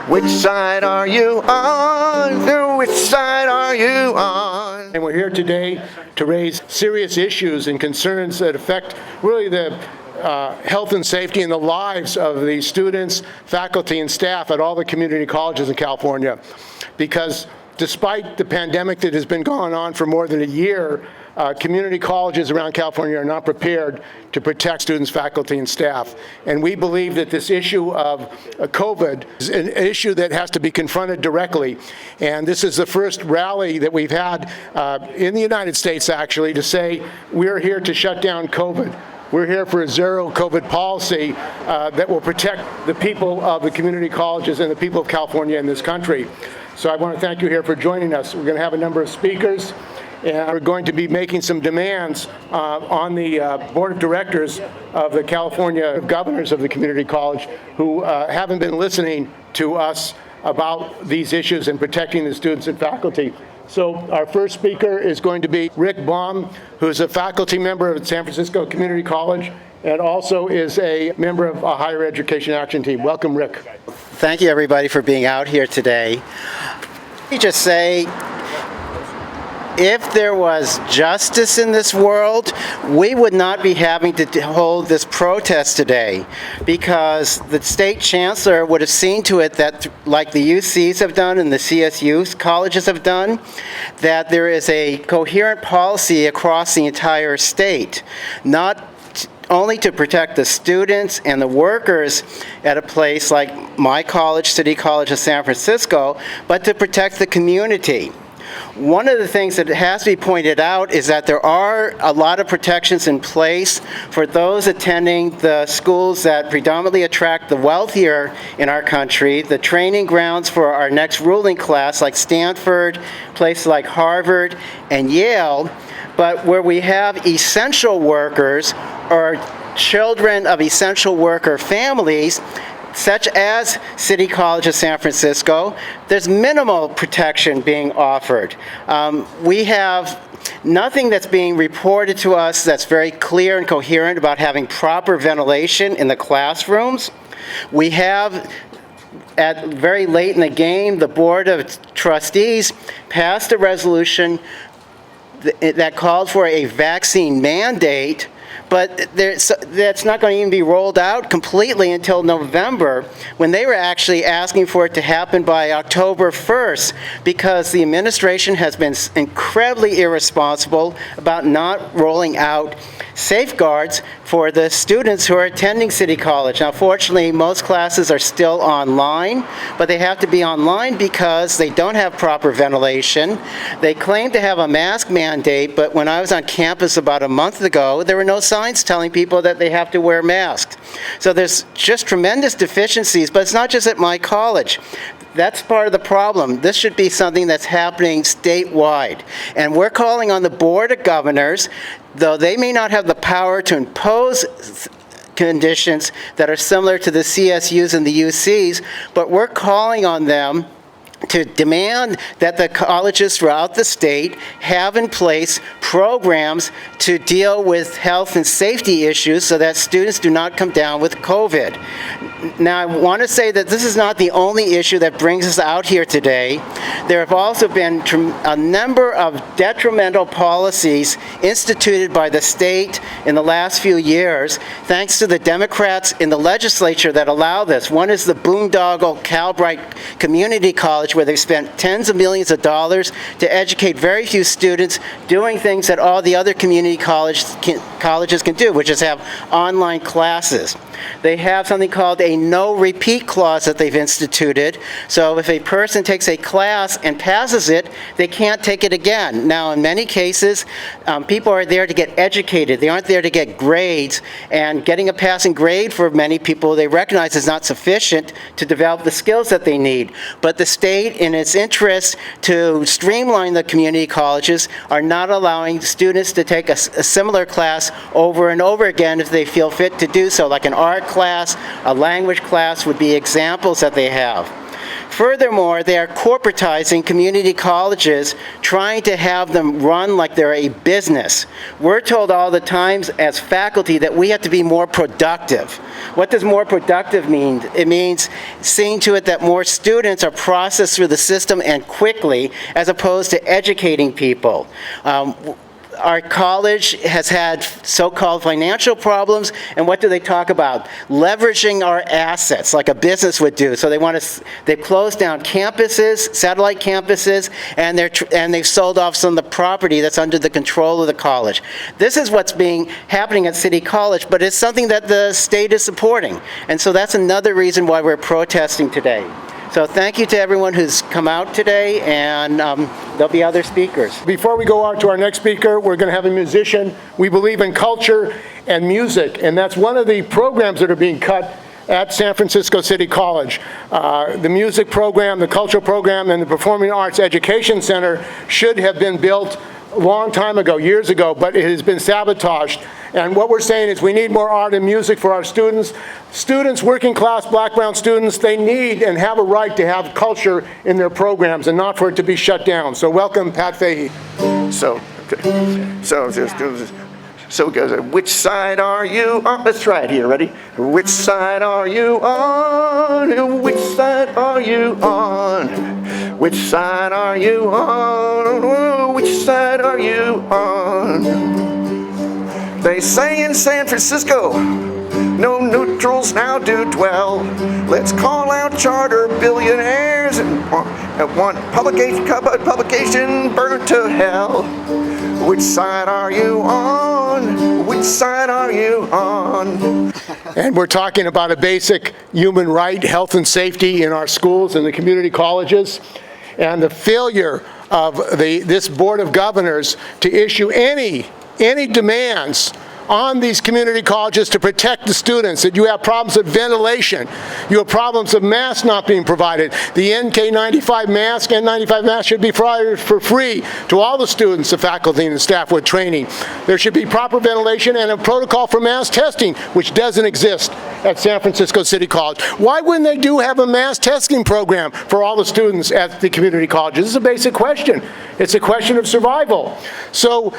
Which side are you on? Which side are you on? And we're here today to raise serious issues and concerns that affect really the health and safety and the lives of the students, faculty, and staff at all the community colleges in California. Because despite the pandemic that has been going on for more than a year, community colleges around California are not prepared to protect students, faculty, and staff. And we believe that this issue of COVID is an issue that has to be confronted directly. And this is the first rally that we've had in the United States, actually, to say we're here to shut down COVID. We're here for a zero COVID policy that will protect the people of the community colleges and the people of California in this country. So I want to thank you here for joining us. We're going to have a number of speakers, and we're going to be making some demands on the board of directors of the California governors of the community college who haven't been listening to us about these issues and protecting the students and faculty. So our first speaker is going to be Rick Baum, who's a faculty member of San Francisco Community College and also is a member of a higher education action team. Welcome, Rick. Thank you, everybody, for being out here today. Let me just say, if there was justice in this world, we would not be having to hold this protest today, because the state chancellor would have seen to it that, like the UCs have done and the CSU colleges have done, that there is a coherent policy across the entire state, not only to protect the students and the workers at a place like my college, City College of San Francisco, but to protect the community. One of the things that has to be pointed out is that there are a lot of protections in place for those attending the schools that predominantly attract the wealthier in our country, the training grounds for our next ruling class like Stanford, places like Harvard and Yale. But where we have essential workers or children of essential worker families, such as City College of San Francisco, there's minimal protection being offered. We have nothing that's being reported to us that's very clear and coherent about having proper ventilation in the classrooms. We have, at very late in the game, the Board of Trustees passed a resolution that called for a vaccine mandate, but that's not going to even be rolled out completely until November, when they were actually asking for it to happen by October 1st, because the administration has been incredibly irresponsible about not rolling out safeguards for the students who are attending City College. Now, fortunately, most classes are still online, but they have to be online because they don't have proper ventilation. They claim to have a mask mandate, but when I was on campus about a month ago, there were no signs telling people that they have to wear masks. So there's just tremendous deficiencies, but it's not just at my college. That's part of the problem. This should be something that's happening statewide. And we're calling on the Board of Governors, though they may not have the power to impose conditions that are similar to the CSUs and the UCs, but we're calling on them to demand that the colleges throughout the state have in place programs to deal with health and safety issues so that students do not come down with COVID. Now, I want to say that this is not the only issue that brings us out here today. There have also been a number of detrimental policies instituted by the state in the last few years, thanks to the Democrats in the legislature that allow this. One is the boondoggle Calbright Community College, where they've spent tens of millions of dollars to educate very few students doing things that all the other community colleges can do, which is have online classes. They have something called a no-repeat clause that they've instituted. So if a person takes a class and passes it, they can't take it again. Now, in many cases, people are there to get educated. They aren't there to get grades. And getting a passing grade for many people, they recognize is not sufficient to develop the skills that they need. But the state, in its interest to streamline the community colleges, are not allowing students to take a similar class over and over again if they feel fit to do so, like an art class, a language class would be examples that they have. Furthermore, they are corporatizing community colleges, trying to have them run like they're a business. We're told all the times as faculty that we have to be more productive. What does more productive mean? It means seeing to it that more students are processed through the system and quickly, as opposed to educating people. Our college has had so-called financial problems, and what do they talk about? Leveraging our assets like a business would do. So they've closed down campuses, satellite campuses, and they've sold off some of the property that's under the control of the college. This is what's happening at City College, but it's something that the state is supporting. And so that's another reason why we're protesting today. So thank you to everyone who's come out today, and there'll be other speakers. Before we go on to our next speaker, we're going to have a musician. We believe in culture and music, and that's one of the programs that are being cut at San Francisco City College. The music program, the cultural program, and the Performing Arts Education Center should have been built a long time ago, years ago, but it has been sabotaged. And what we're saying is we need more art and music for our students. Students, working class, black, brown students, they need and have a right to have culture in their programs and not for it to be shut down. So welcome, Pat Fahey. So it goes, which side are you on? Let's try it here, ready? Which side are you on? Which side are you on? Which side are you on? Which side are you on? They say in San Francisco, no neutrals now do dwell. Let's call out charter billionaires and want publication burned to hell. Which side are you on? Which side are you on? And we're talking about a basic human right, health and safety in our schools and the community colleges, and the failure of this Board of Governors to issue any demands on these community colleges to protect the students, that you have problems with ventilation, you have problems of masks not being provided. The N95 mask should be provided for free to all the students, the faculty, and the staff with training. There should be proper ventilation and a protocol for mass testing, which doesn't exist at San Francisco City College. Why wouldn't they have a mass testing program for all the students at the community colleges? This is a basic question. It's a question of survival. So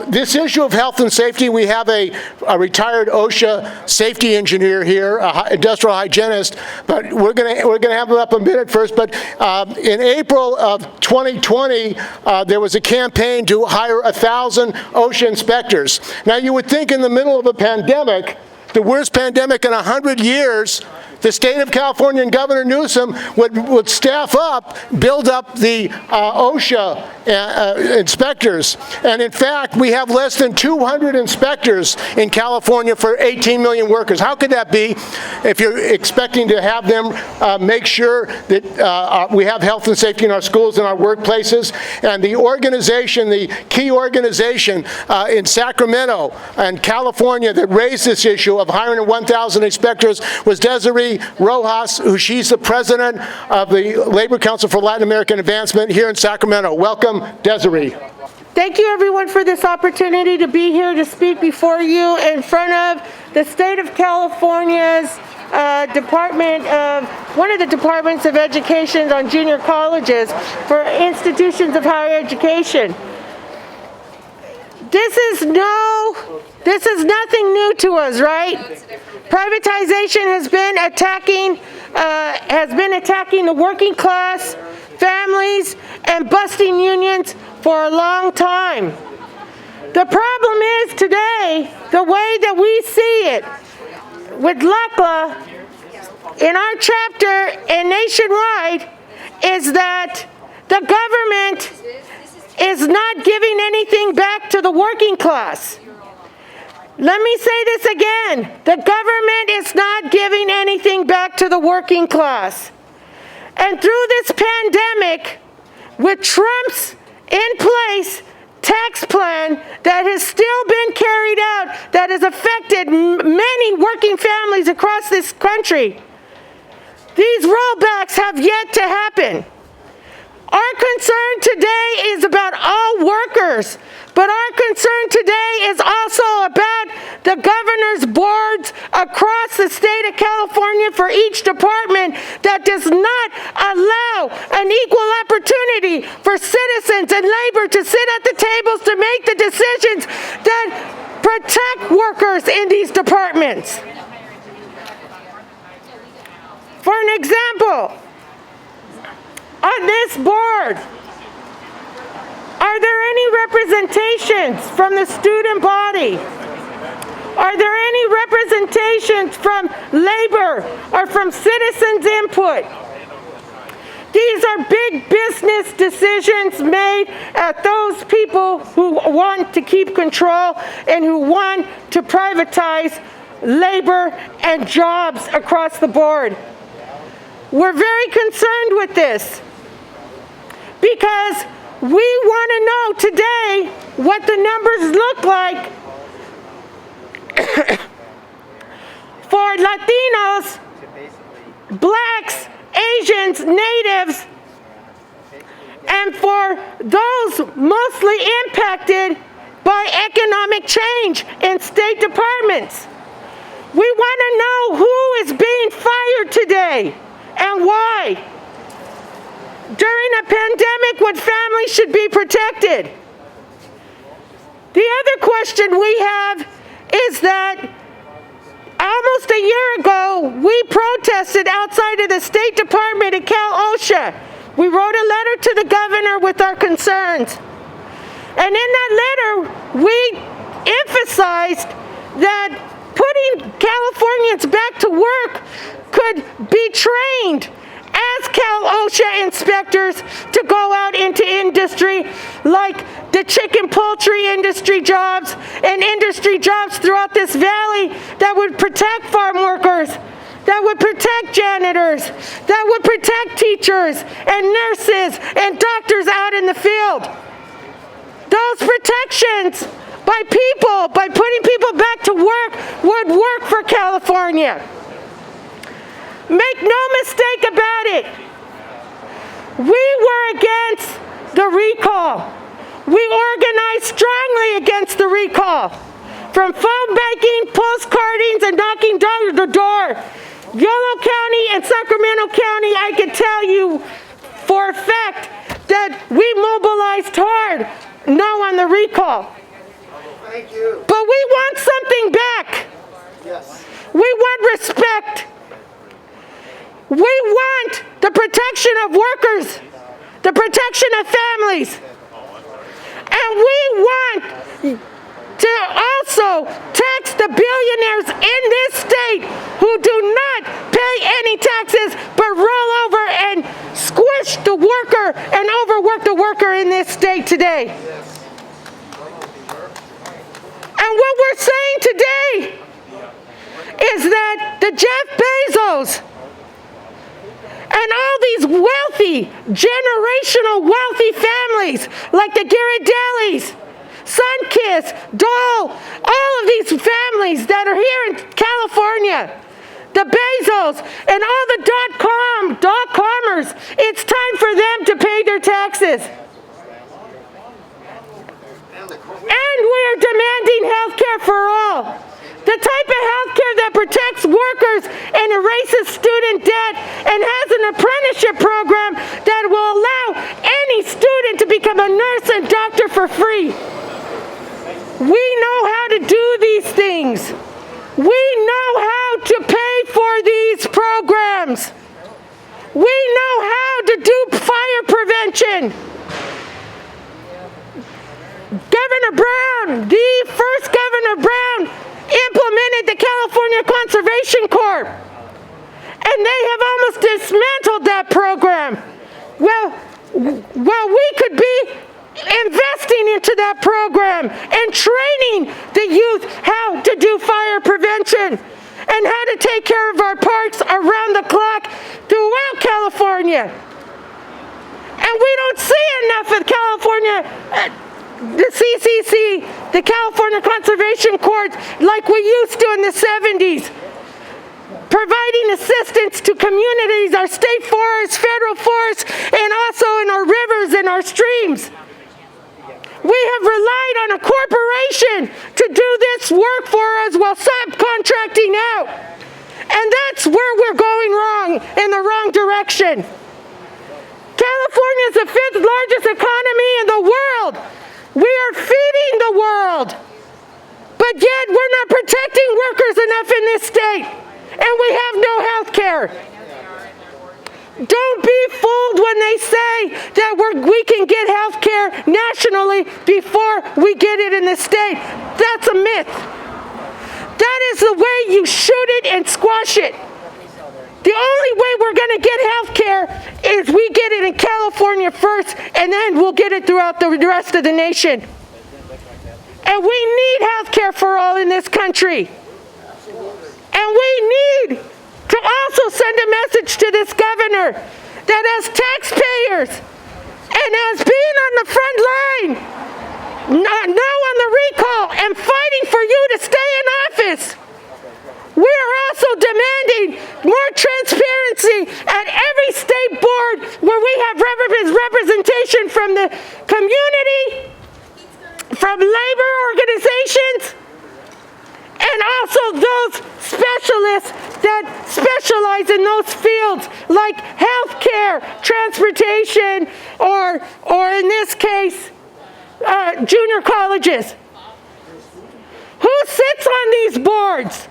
this issue of health and safety, we have a retired OSHA safety engineer here, industrial hygienist, but we're going to have him up a minute first. But in April of 2020, there was a campaign to hire 1,000 OSHA inspectors. Now, you would think in the middle of a pandemic, the worst pandemic in 100 years, the state of California and Governor Newsom would staff up, build up the OSHA inspectors. And in fact, we have less than 200 inspectors in California for 18 million workers. How could that be if you're expecting to have them make sure that we have health and safety in our schools and our workplaces? And the organization, the key organization in Sacramento and California that raised this issue of hiring 1,000 inspectors was Desiree Rojas, she's the president of the Labor Council for Latin American Advancement here in Sacramento. Welcome, Desiree. Thank you, everyone, for this opportunity to be here to speak before you in front of the state of California's one of the departments of education on junior colleges for institutions of higher education. This is nothing new to us, right? Privatization has been attacking the working class, families, and busting unions for a long time. The problem is today, the way that we see it with LACLA in our chapter and nationwide is that the government is not giving anything back to the working class. Let me say this again. The government is not giving anything back to the working class. And through this pandemic, with Trump's in place tax plan that has still been carried out, that has affected many working families across this country, these rollbacks have yet to happen. Our concern today is about all workers, but our concern today is also about the governor's boards across the state of California for each department that does not allow an equal opportunity for citizens and labor to sit at the tables to make the decisions that protect workers in these departments. For an example, on this board, are there any representations from the student body? Are there any representations from labor or from citizens' input? These are big business decisions made at those people who want to keep control and who want to privatize labor and jobs across the board. We're very concerned with this because we want to know today what the numbers look like for Latinos, blacks, Asians, natives, and for those mostly impacted by economic change in state departments. We want to know who is being fired today and why. During a pandemic when families should be protected. The other question we have is that almost a year ago, we protested outside of the State Department at Cal-OSHA. We wrote a letter to the governor with our concerns. And in that letter, we emphasized that putting Californians back to work could be trained as Cal-OSHA inspectors to go out into industry like the chicken poultry industry jobs and industry jobs throughout this valley that would protect farm workers, that would protect janitors, that would protect teachers and nurses and doctors out in the field. Those protections by people, by putting people back to work, would work for California. Make no mistake about it. We were against the recall. We organized strongly against the recall. From phone banking, postcardings, and knocking door to door. Yolo County and Sacramento County, I can tell you for a fact that we mobilized hard no on the recall. Thank you. But we want something back. Yes. We want respect. We want the protection of workers, the protection of families. And we want to also tax the billionaires in this state who do not pay any taxes but roll over and squish the worker and overwork the worker in this state today. And what we're saying today is that the Jeff Bezos and all these wealthy, generational wealthy families like the Ghirardellis, Sunkist, Dole, all of these families that are here in California, the Bezos, and all the dot-comers, it's time for them to pay their taxes. And we are demanding health care for all. The type of health care that protects workers and erases student debt and has an apprenticeship program that will allow any student to become a nurse and doctor for free. We know how to do these things. We know how to pay for these programs. We know how to do fire prevention. Governor Brown, the first Governor Brown, implemented the California Conservation Corps. And they have almost dismantled that program. Well, we could be investing into that program and training the youth how to do fire prevention and how to take care of our parks around the clock throughout California. And we don't see enough of California, the CCC, the California Conservation Corps, like we used to in the 70s, providing assistance to communities, our state forests, federal forests, and also in our rivers and our streams. We have relied on a corporation to do this work for us while subcontracting out. And that's where we're going wrong, in the wrong direction. California is the 5th largest economy in the world. We are feeding the world. But yet we're not protecting workers enough in this state. And we have no health care. Don't be fooled when they say that we can get health care nationally before we get it in the state. That's a myth. That is the way you shoot it and squash it. The only way we're going to get health care is we get it in California first, and then we'll get it throughout the rest of the nation. And we need health care for all in this country. And we need to also send a message to this governor that as taxpayers and as being on the front line, now on the recall and fighting for you to stay in office, we are also demanding more transparency at every state board where we have representation from the community, from labor organizations, and also those specialists that specialize in those fields like healthcare, transportation, or in this case, junior colleges. Who sits on these boards?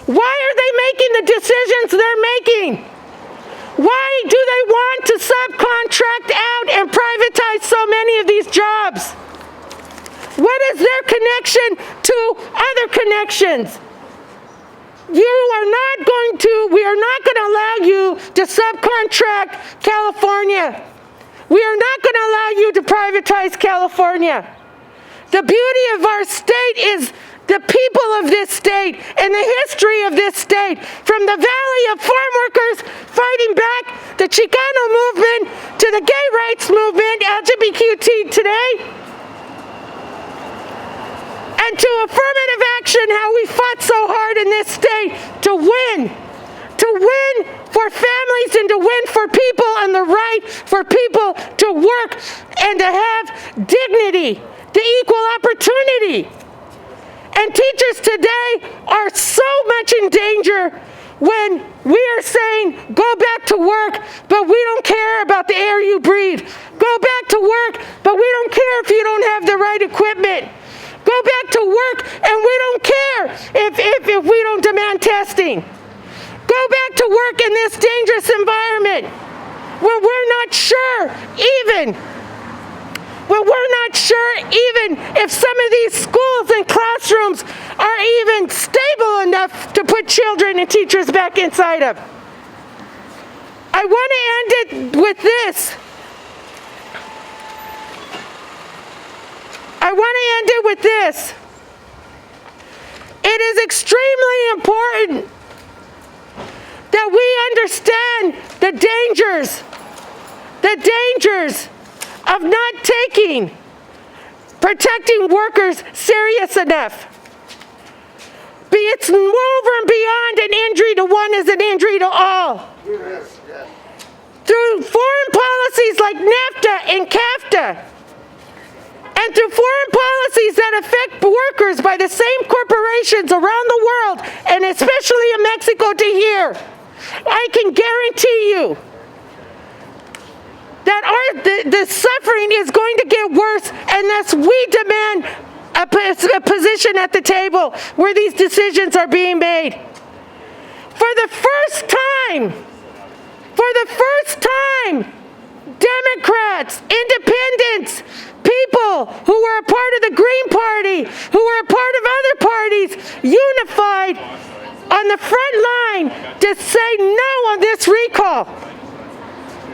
Why are they making the decisions they're making? Why do they want to subcontract out and privatize so many of these jobs? What is their connection to other connections? We are not going to allow you to subcontract California. We are not going to allow you to privatize California. The beauty of our state is the people of this state and the history of this state, from the Valley of farm workers fighting back the Chicano movement to the gay rights movement, LGBTQ today, and to affirmative action, how we fought so hard in this state to win for families and to win for people and the right for people to work and to have dignity, the equal opportunity. And teachers today are so much in danger when we are saying, go back to work, but we don't care about the air you breathe. Go back to work, but we don't care if you don't have the right equipment. Go back to work, and we don't care if we don't demand testing. Go back to work in this dangerous environment where we're not sure even if some of these schools and classrooms are even stable enough to put children and teachers back inside of. I want to end it with this. It is extremely important that we understand the dangers of not taking protecting workers serious enough. It's over and beyond an injury to one is an injury to all. Through foreign policies like NAFTA and CAFTA, and through foreign policies that affect workers by the same corporations around the world, and especially in Mexico to here, I can guarantee you that the suffering is going to get worse unless we demand a position at the table where these decisions are being made. For the first time, Democrats, independents, people who were a part of the Green Party, who were a part of other parties, unified on the front line to say no on this recall.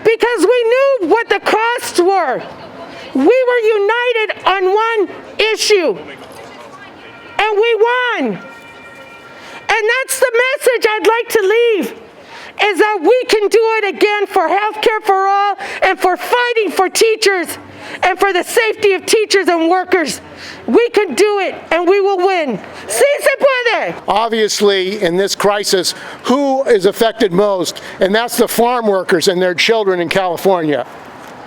Because we knew what the costs were. We were united on one issue. And we won. And that's the message I'd like to leave, is that we can do it again for health care for all and for fighting for teachers and for the safety of teachers and workers. We can do it, and we will win. Sí se puede. Obviously, in this crisis, who is affected most? And that's the farm workers and their children in California.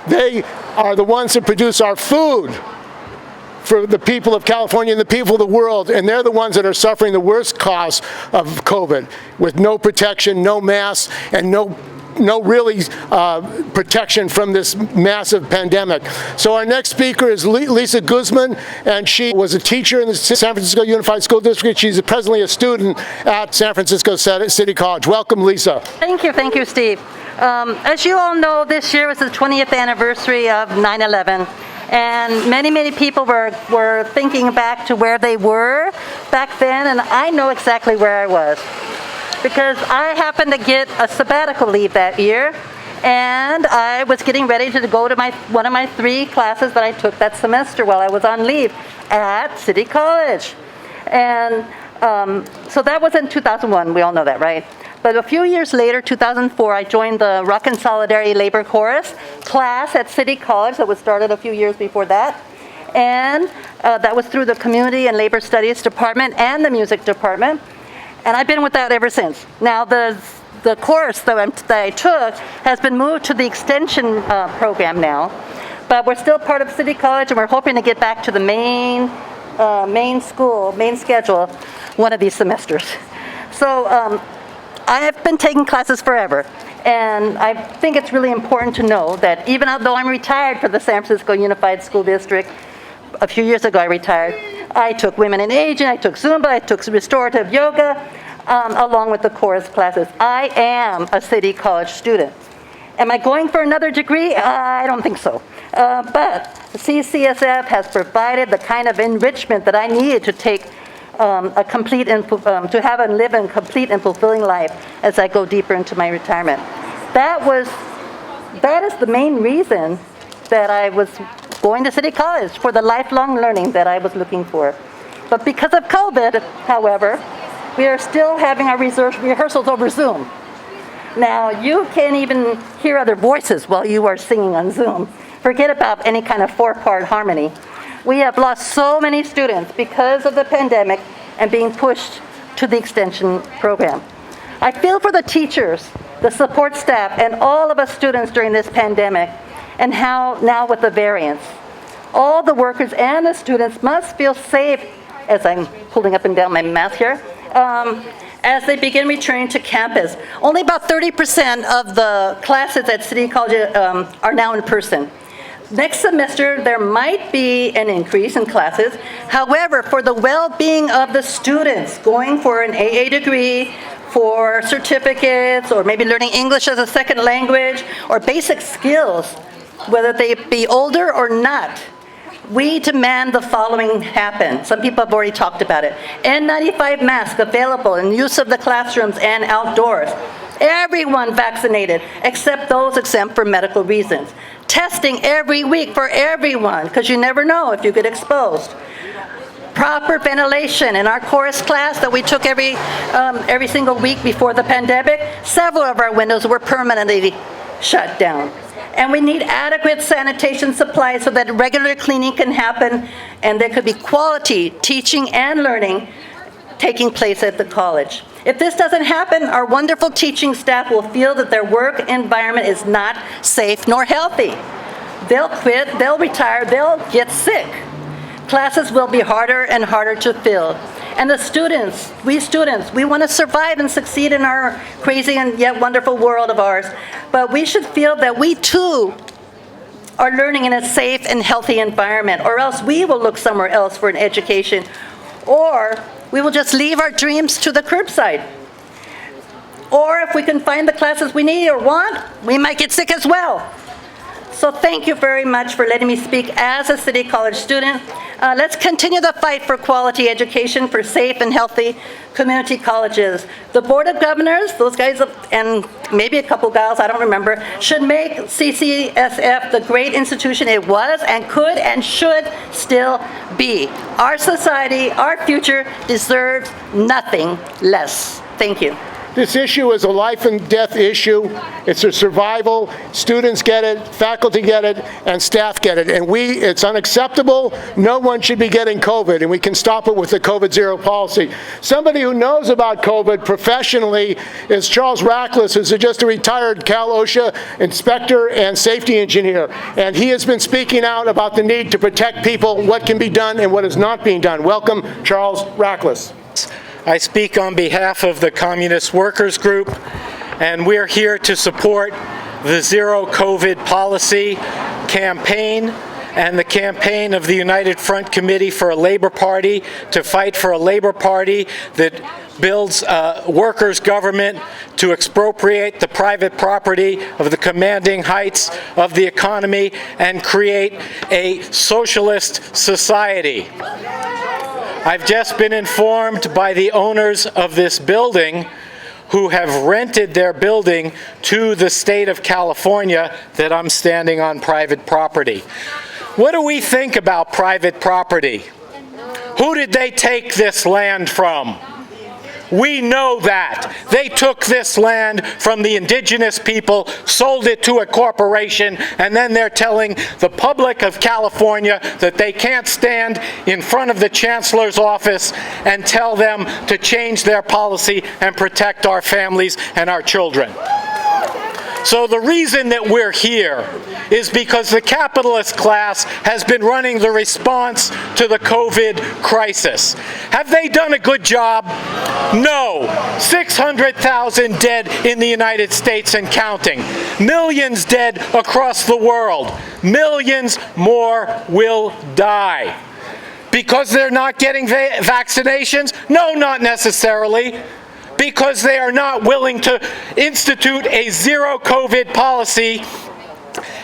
They are the ones that produce our food. for the people of California and the people of the world, and they're the ones that are suffering the worst cost of COVID, with no protection, no masks, and no really protection from this massive pandemic. So our next speaker is Lisa Guzman, and she was a teacher in the San Francisco Unified School District. She's presently a student at San Francisco City College. Welcome, Lisa. Thank you, Steve. As you all know, this year was the 20th anniversary of 9/11. And many people were thinking back to where they were back then, and I know exactly where I was. Because I happened to get a sabbatical leave that year, and I was getting ready to go to one of my 3 classes that I took that semester while I was on leave at City College. And so that was in 2001, we all know that, right? But a few years later, 2004, I joined the Rock and Solidarity Labor Chorus class at City College that was started a few years before that. And that was through the Community and Labor Studies Department and the Music Department. And I've been with that ever since. Now, the course that I took has been moved to the extension program now, but we're still part of City College, and we're hoping to get back to the main schedule one of these semesters. So I have been taking classes forever, and I think it's really important to know that even though I'm retired for the San Francisco Unified School District, a few years ago I retired, I took Women in Aging, I took Zumba, I took restorative yoga, along with the chorus classes. I am a City College student. Am I going for another degree? I don't think so. But the CCSF has provided the kind of enrichment that I needed to take to have and live a complete and fulfilling life as I go deeper into my retirement. That is the main reason that I was going to City College, for the lifelong learning that I was looking for. But because of COVID, however, we are still having our rehearsals over Zoom. Now, you can't even hear other voices while you are singing on Zoom. Forget about any kind of 4-part harmony. We have lost so many students because of the pandemic and being pushed to the extension program. I feel for the teachers, the support staff, and all of us students during this pandemic, and how now with the variants. All the workers and the students must feel safe, as I'm pulling up and down my mask here, as they begin returning to campus. Only about 30% of the classes at City College are now in person. Next semester, there might be an increase in classes. However, for the well-being of the students going for an AA degree, for certificates, or maybe learning English as a second language, or basic skills, whether they be older or not, we demand the following happen. Some people have already talked about it. N95 masks available in use of the classrooms and outdoors. Everyone vaccinated, except those exempt for medical reasons. Testing every week for everyone, because you never know if you get exposed. Proper ventilation. In our chorus class that we took every single week before the pandemic, several of our windows were permanently shut down. And we need adequate sanitation supplies so that regular cleaning can happen and there could be quality teaching and learning taking place at the college. If this doesn't happen, our wonderful teaching staff will feel that their work environment is not safe nor healthy. They'll quit, they'll retire, they'll get sick. Classes will be harder and harder to fill. And the students, we want to survive and succeed in our crazy and yet wonderful world of ours. But we should feel that we too are learning in a safe and healthy environment, or else we will look somewhere else for an education, or we will just leave our dreams to the curbside. Or if we can find the classes we need or want, we might get sick as well. So thank you very much for letting me speak as a City College student. Let's continue the fight for quality education for safe and healthy community colleges. The Board of Governors, those guys, and maybe a couple gals, I don't remember, should make CCSF the great institution it was and could and should still be. Our society, our future deserves nothing less. Thank you. This issue is a life and death issue. It's a survival. Students get it, faculty get it, and staff get it. And it's unacceptable. No one should be getting COVID, and we can stop it with the COVID zero policy. Somebody who knows about COVID professionally is Charles Oakley, who's just a retired Cal-OSHA inspector and safety engineer. And he has been speaking out about the need to protect people, what can be done and what is not being done. Welcome, Charles Oakley. I speak on behalf of the Communist Workers Group, and we're here to support the Zero COVID policy campaign and the campaign of the United Front Committee for a Labor Party to fight for a Labor Party that builds a workers' government to expropriate the private property of the commanding heights of the economy and create a socialist society. I've just been informed by the owners of this building who have rented their building to the state of California that I'm standing on private property. What do we think about private property? Who did they take this land from? We know that. They took this land from the indigenous people, sold it to a corporation, and then they're telling the public of California that they can't stand in front of the Chancellor's office and tell them to change their policy and protect our families and our children. So the reason that we're here is because the capitalist class has been running the response to the COVID crisis. Have they done a good job? No. 600,000 dead in the United States and counting. Millions dead across the world. Millions more will die. Because they're not getting vaccinations? No, not necessarily. Because they are not willing to institute a zero COVID policy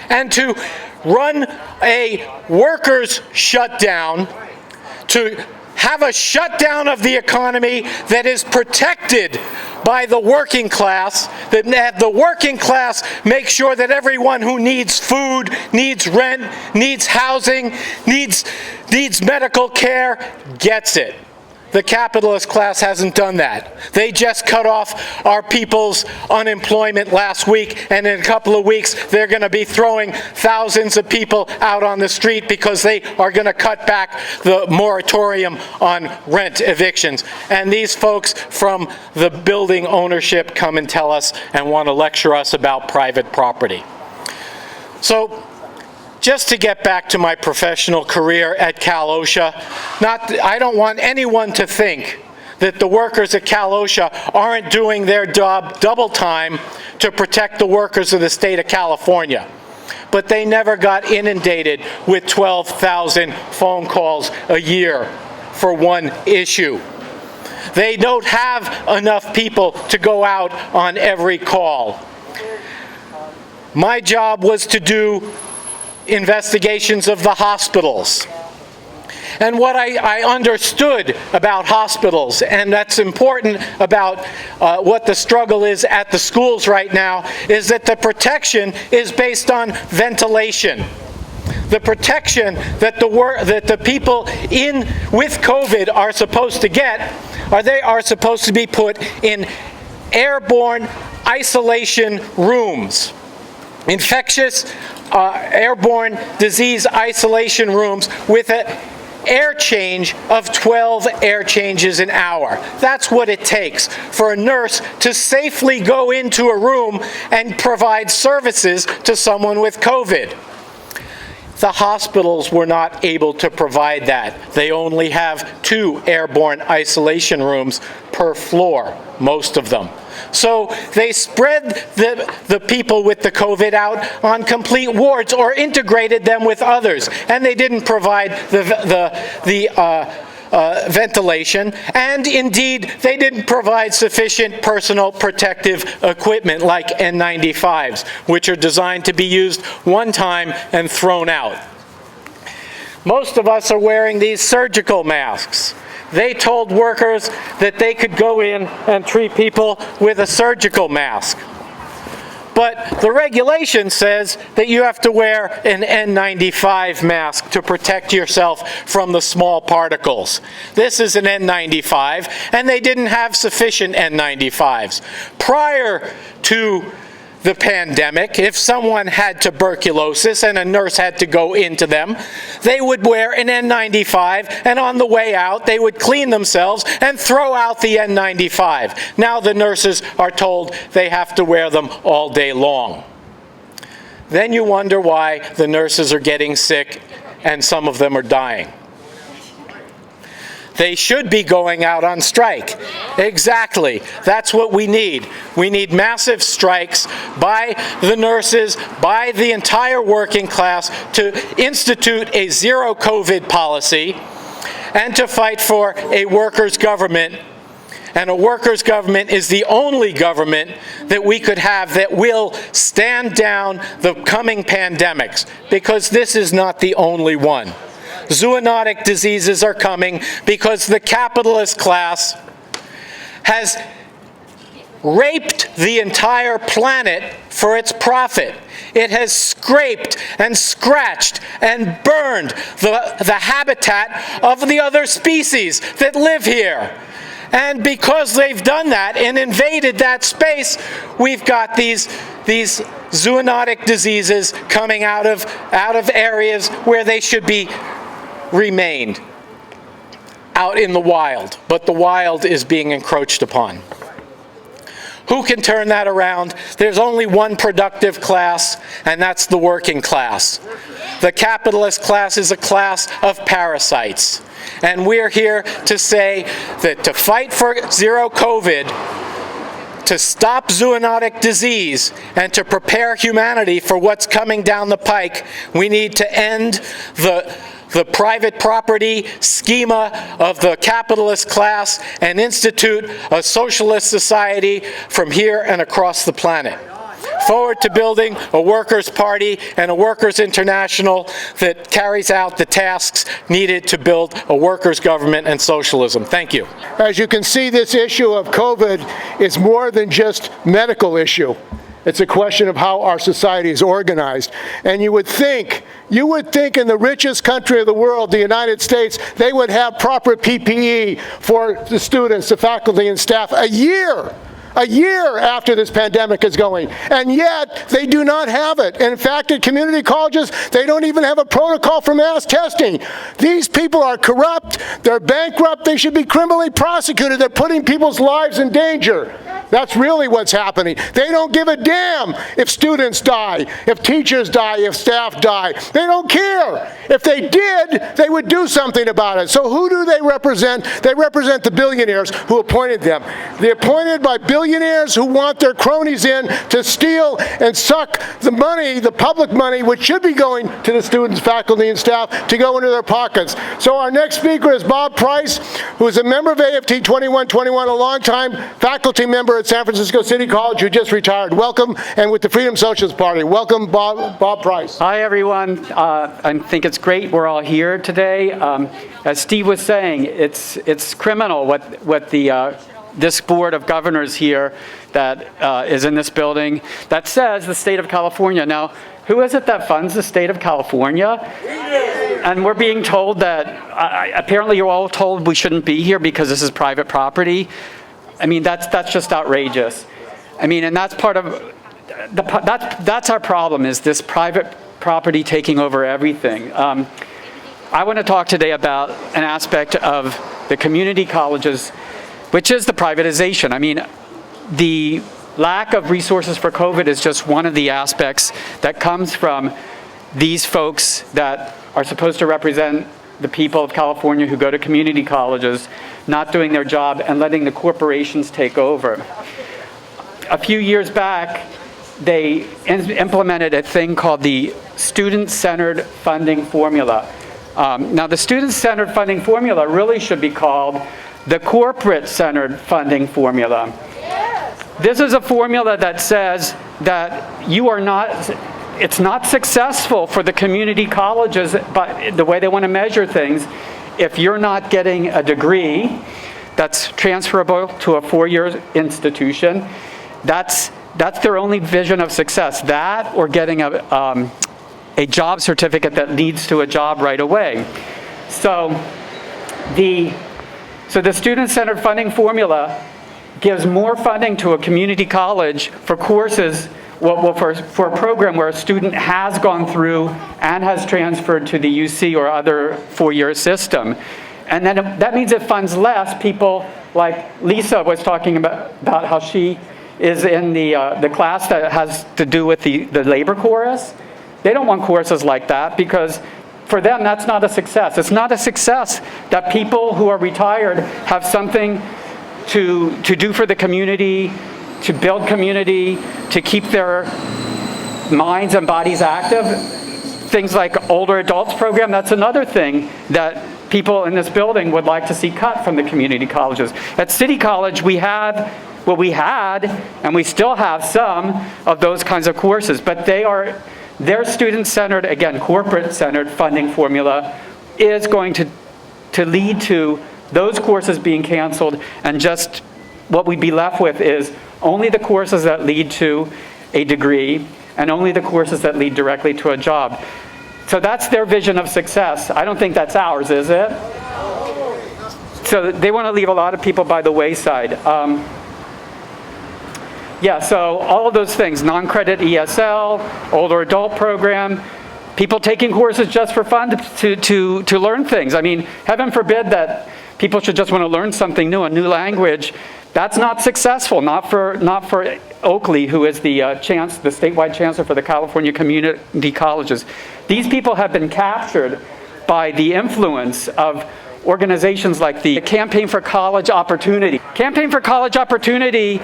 and to run a workers' shutdown, to have a shutdown of the economy that is protected by the working class, that the working class make sure that everyone who needs food, needs rent, needs housing, needs medical care gets it. The capitalist class hasn't done that. They just cut off our people's unemployment last week, and in a couple of weeks they're going to be throwing thousands of people out on the street because they are going to cut back the moratorium on rent evictions. And these folks from the building ownership come and tell us and want to lecture us about private property. So, just to get back to my professional career at Cal-OSHA, I don't want anyone to think that the workers at Cal-OSHA aren't doing their job double time to protect the workers of the state of California. But they never got inundated with 12,000 phone calls a year for one issue. They don't have enough people to go out on every call. My job was to do investigations of the hospitals. And what I understood about hospitals, and that's important about what the struggle is at the schools right now, is that the protection is based on ventilation. The protection that the people with COVID are supposed to get, they are supposed to be put in airborne isolation rooms. Infectious airborne disease isolation rooms with an air change of 12 air changes an hour. That's what it takes for a nurse to safely go into a room and provide services to someone with COVID. The hospitals were not able to provide that. They only have 2 airborne isolation rooms per floor, most of them. So they spread the people with the COVID out on complete wards or integrated them with others, and they didn't provide the ventilation, and indeed they didn't provide sufficient personal protective equipment like N95s, which are designed to be used one time and thrown out. Most of us are wearing these surgical masks. They told workers that they could go in and treat people with a surgical mask. But the regulation says that you have to wear an N95 mask to protect yourself from the small particles. This is an N95, and they didn't have sufficient N95s. Prior to the pandemic, if someone had tuberculosis and a nurse had to go into them, they would wear an N95, and on the way out, they would clean themselves and throw out the N95. Now the nurses are told they have to wear them all day long. Then you wonder why the nurses are getting sick and some of them are dying. They should be going out on strike. Exactly. That's what we need. We need massive strikes by the nurses, by the entire working class to institute a zero COVID policy and to fight for a workers' government. And a workers' government is the only government that we could have that will stand down the coming pandemics, because this is not the only one. Zoonotic diseases are coming because the capitalist class has raped the entire planet for its profit. It has scraped and scratched and burned the habitat of the other species that live here. And because they've done that and invaded that space, we've got these zoonotic diseases coming out of areas where they should be remained, out in the wild, but the wild is being encroached upon. Who can turn that around? There's only one productive class, and that's the working class. The capitalist class is a class of parasites. And we're here to say that to fight for zero COVID, to stop zoonotic disease, and to prepare humanity for what's coming down the pike, we need to end the private property schema of the capitalist class and institute a socialist society from here and across the planet. Forward to building a workers' party and a workers' international that carries out the tasks needed to build a workers' government and socialism. Thank you. As you can see, this issue of COVID is more than just medical issue. It's a question of how our society is organized. And you would think in the richest country of the world, the United States, they would have proper PPE for the students, the faculty and staff a year after this pandemic is going. And yet, they do not have it. And in fact, at community colleges, they don't even have a protocol for mass testing. These people are corrupt, they're bankrupt, they should be criminally prosecuted. They're putting people's lives in danger. That's really what's happening. They don't give a damn if students die, if teachers die, if staff die. They don't care. If they did, they would do something about it. So who do they represent? They represent the billionaires who appointed them. They're appointed by billionaires who want their cronies in to steal and suck the money, the public money, which should be going to the students, faculty, and staff, to go into their pockets. So our next speaker is Bob Price, who is a member of AFT 2121, a longtime faculty member at San Francisco City College who just retired. Welcome, and with the Freedom Socialist Party. Welcome, Bob Price. Hi, everyone. I think it's great we're all here today. As Steve was saying, it's criminal what this board of governors here that is in this building that says the state of California. Now, who is it that funds the state of California? And we're being told that, apparently you're all told we shouldn't be here because this is private property. I mean, that's just outrageous. I mean, and that's part of, that's our problem, is this private property taking over everything. I want to talk today about an aspect of the community colleges, which is the privatization. I mean, the lack of resources for COVID is just one of the aspects that comes from these folks that are supposed to represent the people of California who go to community colleges, not doing their job and letting the corporations take over. A few years back, they implemented a thing called the student-centered funding formula. Now, the student-centered funding formula really should be called the corporate-centered funding formula. This is a formula that says that it's not successful for the community colleges, but the way they want to measure things, if you're not getting a degree that's transferable to a four-year institution, that's That's their only vision of success. That or getting a job certificate that leads to a job right away. So the student-centered funding formula gives more funding to a community college for courses, for a program where a student has gone through and has transferred to the UC or other four-year system. And then that means it funds less people like Lisa was talking about how she is in the class that has to do with the labor chorus. They don't want courses like that because for them that's not a success. It's not a success that people who are retired have something to do for the community, to build community, to keep their minds and bodies active. Things like older adults program, that's another thing that people in this building would like to see cut from the community colleges. At City College, we had, and we still have some of those kinds of courses, but their student-centered, again, corporate-centered funding formula is going to lead to those courses being canceled, and just what we'd be left with is only the courses that lead to a degree and only the courses that lead directly to a job. So that's their vision of success. I don't think that's ours, is it? So they want to leave a lot of people by the wayside. Yeah, so all of those things, non-credit ESL, older adult program, people taking courses just for fun to learn things. I mean, heaven forbid that people should just want to learn something new, a new language. That's not successful, not for Oakley, who is the statewide chancellor for the California community colleges. These people have been captured by the influence of organizations like the Campaign for College Opportunity. Campaign for College Opportunity,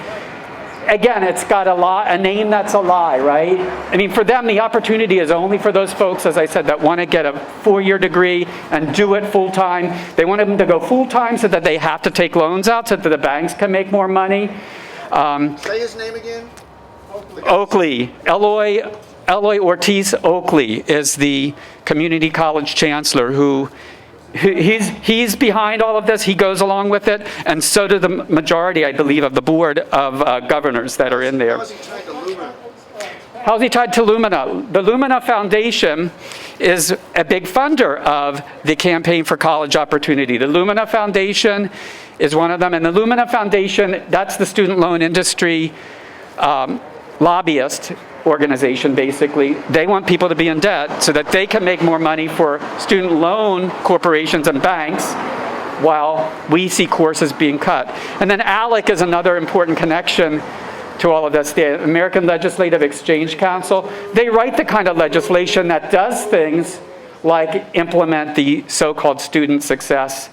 again, it's got a name that's a lie, right? I mean, for them, the opportunity is only for those folks, as I said, that want to get a four-year degree and do it full-time. They want them to go full-time so that they have to take loans out so that the banks can make more money. Say his name again. Oakley. Eloy Ortiz Oakley is the community college chancellor who he's behind all of this. He goes along with it, and so do the majority, I believe, of the board of governors that are in there. How is he tied to Lumina? How is he tied to Lumina? The Lumina Foundation is a big funder of the Campaign for College Opportunity. The Lumina Foundation is one of them, and the Lumina Foundation, that's the student loan industry lobbyist organization, basically. They want people to be in debt so that they can make more money for student loan corporations and banks while we see courses being cut. And then ALEC is another important connection to all of this. The American Legislative Exchange Council, they write the kind of legislation that does things like implement the so-called student success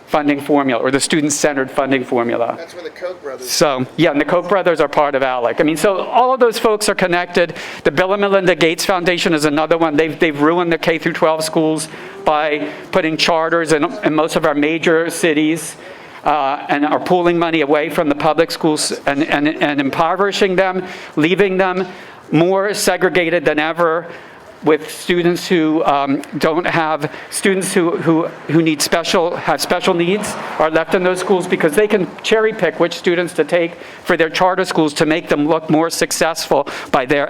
funding formula, or the student-centered funding formula. That's where the Koch brothers. So, yeah, and the Koch brothers are part of ALEC. I mean, so all of those folks are connected. The Bill and Melinda Gates Foundation is another one. They've ruined the K through 12 schools by putting charters in most of our major cities and are pulling money away from the public schools and impoverishing them, leaving them more segregated than ever, with students who don't have, students who need have special needs are left in those schools because they can cherry pick which students to take for their charter schools to make them look more successful by their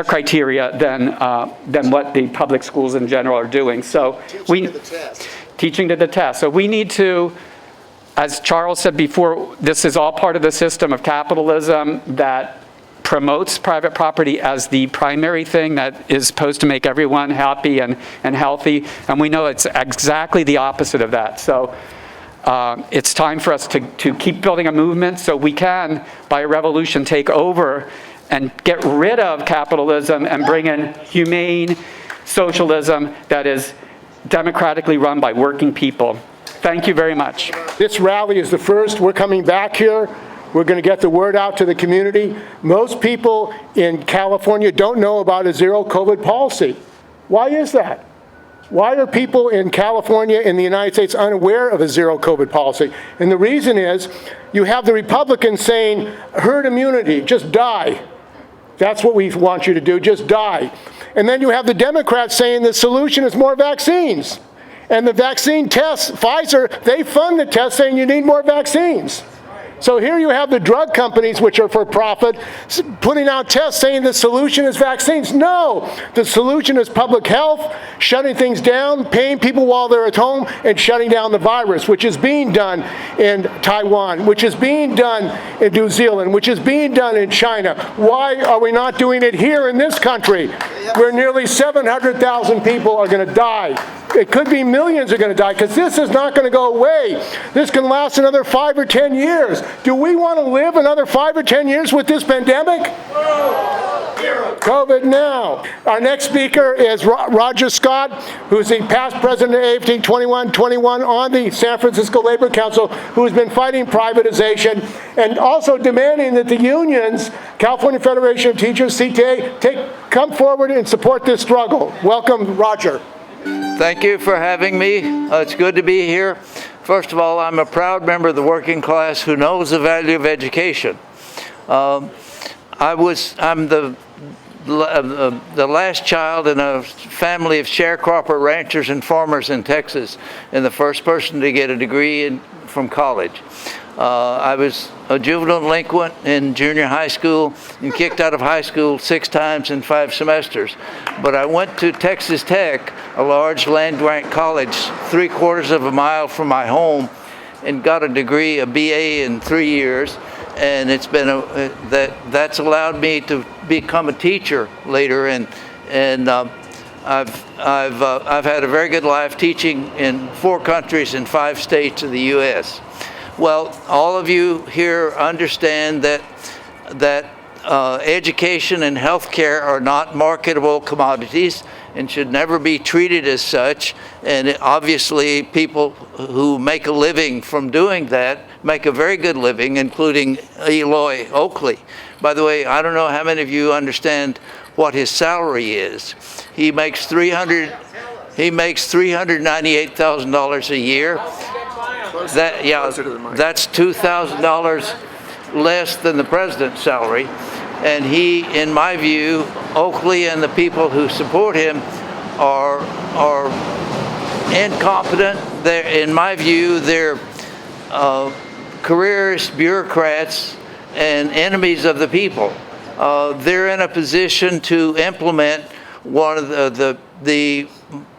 criteria than what the public schools in general are doing. So teaching to the test. So we need to, as Charles said before, this is all part of the system of capitalism that promotes private property as the primary thing that is supposed to make everyone happy and healthy. And we know it's exactly the opposite of that. So it's time for us to keep building a movement so we can, by a revolution, take over and get rid of capitalism and bring in humane socialism that is democratically run by working people. Thank you very much. This rally is the first. We're coming back here. We're going to get the word out to the community. Most people in California don't know about a zero COVID policy. Why is that? Why are people in California and the United States unaware of a zero COVID policy? And the reason is you have the Republicans saying herd immunity, just die. That's what we want you to do, just die. And then you have the Democrats saying the solution is more vaccines. And the vaccine tests, Pfizer, they fund the tests saying you need more vaccines. So here you have the drug companies, which are for profit, putting out tests saying the solution is vaccines. No, the solution is public health, shutting things down, paying people while they're at home, and shutting down the virus, which is being done in Taiwan, which is being done in New Zealand, which is being done in China. Why are we not doing it here in this country, where nearly 700,000 people are going to die? It could be millions are going to die, because this is not going to go away. This can last another 5 or 10 years. Do we want to live another 5 or 10 years with this pandemic? COVID now. Our next speaker is Roger Scott, who's the past president of AFT 2121 on the San Francisco Labor Council, who has been fighting privatization and also demanding that the unions, California Federation of Teachers, CTA, come forward and support this struggle. Welcome, Roger. Thank you for having me. It's good to be here. First of all, I'm a proud member of the working class who knows the value of education. I'm the last child in a family of sharecropper ranchers and farmers in Texas, and the first person to get a degree from college. I was a juvenile delinquent in junior high school and kicked out of high school 6 times in 5 semesters. But I went to Texas Tech, a large land-grant college 3/4 of a mile from my home, and got a degree, a BA in 3 years. And it's been that's allowed me to become a teacher later, and I've had a very good life teaching in 4 countries in 5 states of the U.S. Well, all of you here understand that education and healthcare are not marketable commodities and should never be treated as such. And obviously, people who make a living from doing that make a very good living, including Eloy Oakley. By the way, I don't know how many of you understand what his salary is. He makes $398,000 a year. That's $2,000 less than the president's salary. And he, in my view, Oakley and the people who support him are incompetent. In my view, they're careerist bureaucrats and enemies of the people. They're in a position to implement one of the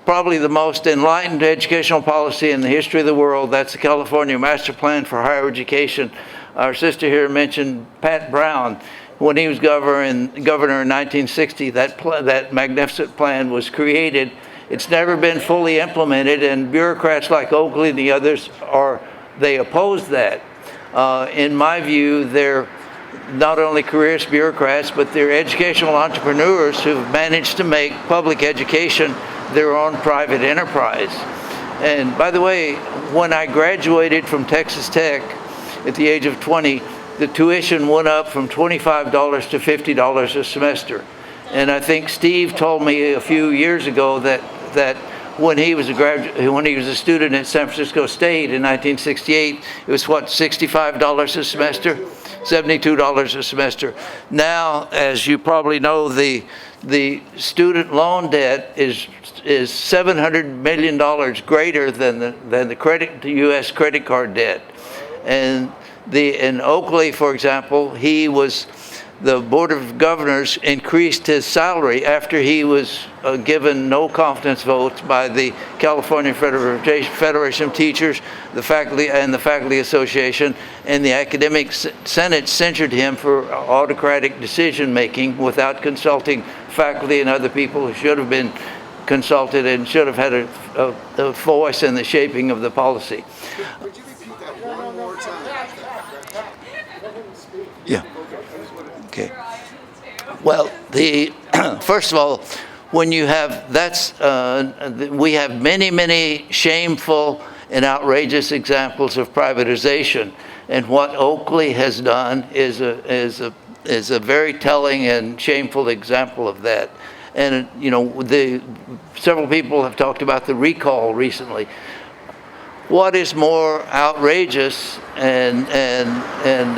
probably the most enlightened educational policy in the history of the world. That's the California Master Plan for Higher Education. Our sister here mentioned Pat Brown. When he was governor in 1960, that magnificent plan was created. It's never been fully implemented, and bureaucrats like Oakley and the others they oppose that. In my view, they're not only careerist bureaucrats, but they're educational entrepreneurs who've managed to make public education their own private enterprise. And by the way, when I graduated from Texas Tech at the age of 20, the tuition went up from $25 to $50 a semester. And I think Steve told me a few years ago that when he was a student at San Francisco State in 1968, it was what, $65 a semester? $72 a semester. Now, as you probably know, the student loan debt is $700 million greater than the U.S. credit card debt. And in Oakley, for example, the Board of Governors increased his salary after he was given no confidence votes by the California Federation of Teachers, the faculty association, and the academic senate censured him for autocratic decision making without consulting faculty and other people who should have been consulted and should have had a voice in the shaping of the policy. Would you repeat that one more time? Yeah. Okay. Well, first of all, when you have we have many shameful and outrageous examples of privatization, and what Oakley has done is a very telling and shameful example of that. And several people have talked about the recall recently. What is more outrageous and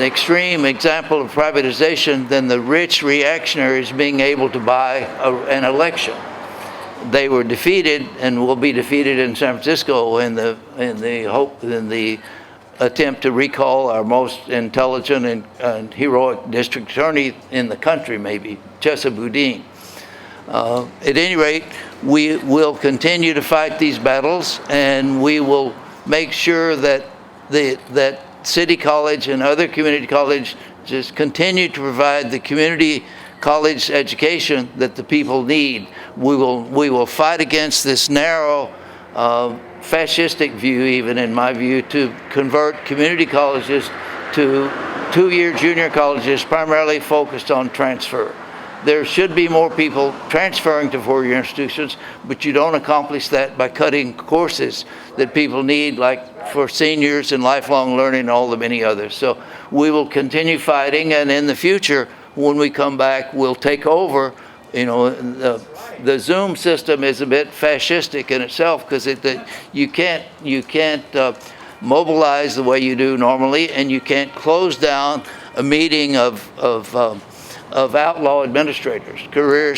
extreme example of privatization than the rich reactionaries being able to buy an election? They were defeated and will be defeated in San Francisco in the attempt to recall our most intelligent and heroic district attorney in the country, maybe, Chesa Boudin. At any rate, we will continue to fight these battles, and we will make sure that that City College and other community colleges just continue to provide the community college education that the people need. We will fight against this narrow, fascistic view, even in my view, to convert community colleges to two-year junior colleges primarily focused on transfer. There should be more people transferring to four-year institutions, but you don't accomplish that by cutting courses that people need, like for seniors and lifelong learning and all the many others. So we will continue fighting, and in the future, when we come back, we'll take over. You know, the Zoom system is a bit fascistic in itself, because you can't mobilize the way you do normally, and you can't close down a meeting of outlaw administrators, career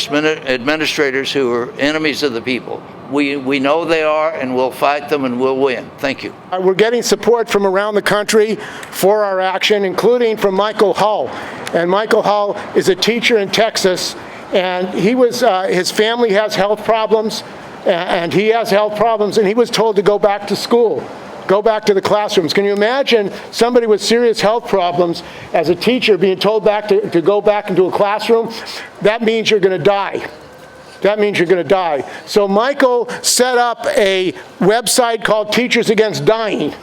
administrators who are enemies of the people. We know they are, and we'll fight them, and we'll win. Thank you. We're getting support from around the country for our action, including from Michael Hull. And Michael Hull is a teacher in Texas, and his family has health problems, and he has health problems, and he was told to go back to school. Go back to the classrooms. Can you imagine somebody with serious health problems as a teacher being told to go back into a classroom? That means you're going to die. That means you're going to die. So Michael set up a website called Teachers Against Dying.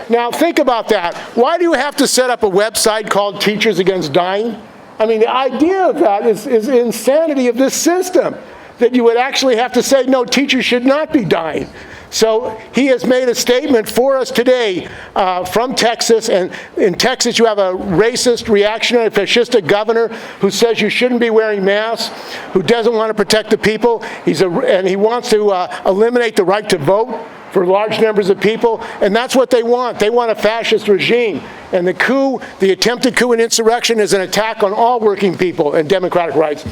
Now think about that. Why do you have to set up a website called Teachers Against Dying? I mean, the idea of that is insanity of this system, that you would actually have to say, no, teachers should not be dying. So he has made a statement for us today from Texas, and in Texas you have a racist, reactionary, fascistic governor who says you shouldn't be wearing masks, who doesn't want to protect the people, and he wants to eliminate the right to vote for large numbers of people, and that's what they want. They want a fascist regime. And the attempted coup and insurrection is an attack on all working people and democratic rights.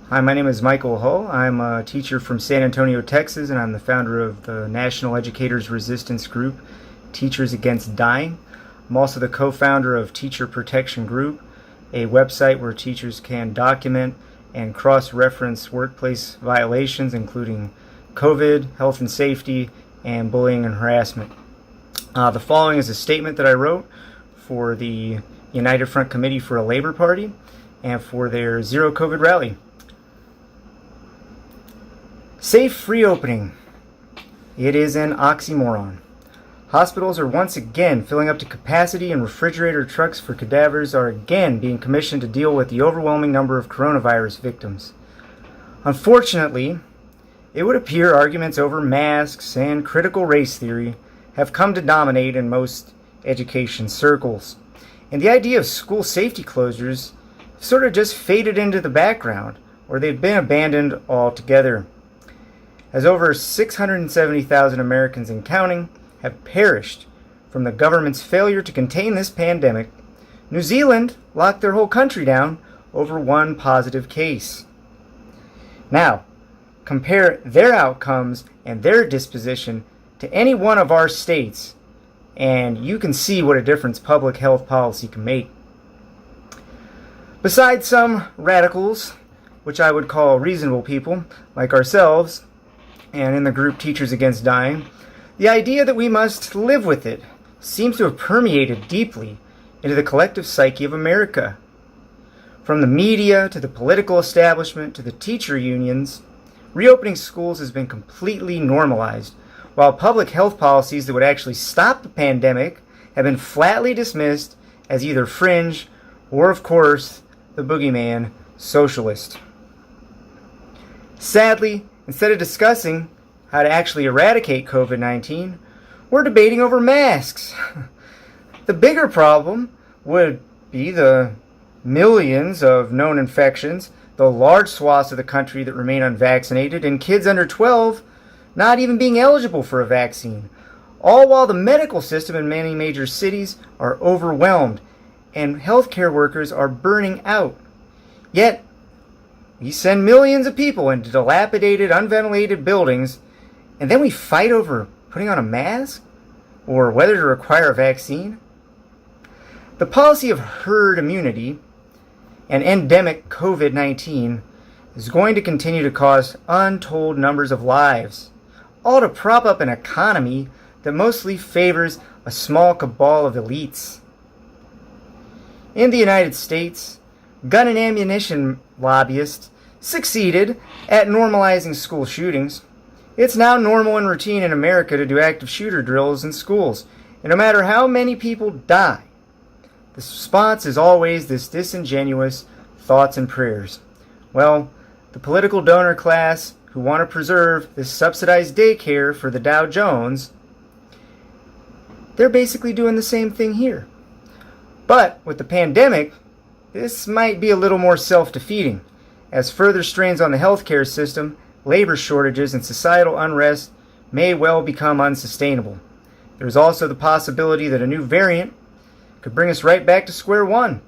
Hi, my name is Michael Hull. I'm a teacher from San Antonio, Texas, and I'm the founder of the National Educators Resistance Group, Teachers Against Dying. I'm also the co-founder of Teacher Protection Group, a website where teachers can document and cross-reference workplace violations, including COVID, health and safety, and bullying and harassment. The following is a statement that I wrote for the United Front Committee for a Labor Party and for their Zero COVID rally. Safe reopening. It is an oxymoron. Hospitals are once again filling up to capacity, and refrigerator trucks for cadavers are again being commissioned to deal with the overwhelming number of coronavirus victims. Unfortunately, it would appear arguments over masks and critical race theory have come to dominate in most education circles. And the idea of school safety closures sort of just faded into the background, or they've been abandoned altogether. As over 670,000 Americans and counting have perished from the government's failure to contain this pandemic, New Zealand locked their whole country down over one positive case. Now, compare their outcomes and their disposition to any one of our states, and you can see what a difference public health policy can make. Besides some radicals, which I would call reasonable people like ourselves, and in the group Teachers Against Dying, the idea that we must live with it seems to have permeated deeply into the collective psyche of America. From the media to the political establishment to the teacher unions, reopening schools has been completely normalized, while public health policies that would actually stop the pandemic have been flatly dismissed as either fringe or, of course, the boogeyman, socialist. Sadly, instead of discussing how to actually eradicate COVID-19, we're debating over masks. The bigger problem would be the millions of known infections, the large swaths of the country that remain unvaccinated, and kids under 12 not even being eligible for a vaccine, all while the medical system in many major cities are overwhelmed and healthcare workers are burning out. Yet, we send millions of people into dilapidated, unventilated buildings, and then we fight over putting on a mask? or whether to require a vaccine? The policy of herd immunity and endemic COVID-19 is going to continue to cost untold numbers of lives, all to prop up an economy that mostly favors a small cabal of elites. In the United States, gun and ammunition lobbyists succeeded at normalizing school shootings. It's now normal and routine in America to do active shooter drills in schools, and no matter how many people die, the response is always this disingenuous thoughts and prayers. Well, the political donor class who want to preserve this subsidized daycare for the Dow Jones, they're basically doing the same thing here. But with the pandemic, this might be a little more self-defeating, as further strains on the healthcare system, labor shortages, and societal unrest may well become unsustainable. There's also the possibility that a new variant could bring us right back to square one,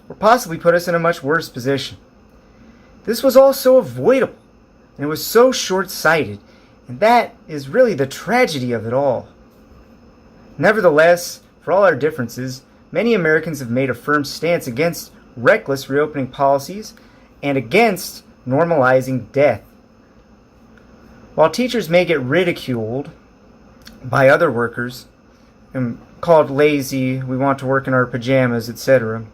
or possibly put us in a much worse position. This was all so avoidable, and it was so short-sighted, and that is really the tragedy of it all. Nevertheless, for all our differences, many Americans have made a firm stance against reckless reopening policies and against normalizing death. While teachers may get ridiculed by other workers and called lazy, we want to work in our pajamas, etc.,